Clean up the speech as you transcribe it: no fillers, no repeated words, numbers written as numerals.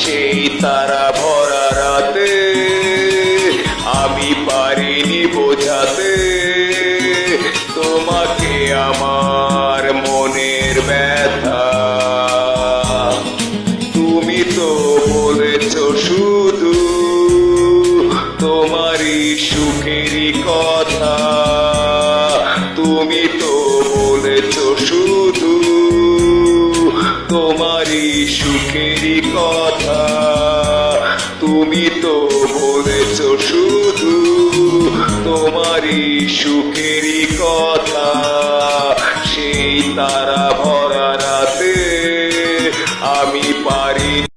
সেই তারা ভরা রাতে আমি পারিনি বোঝাতে তোমাকে আমার মনের ব্যথা। তুমি তো বলেছ শুধু তোমারই সুখেরই কথা। তুমি তো বলেছ শুধু তোমারই সুখেরই কথা। তুমি তো বলেছ শুধু তোমারই সুখেরই কথা।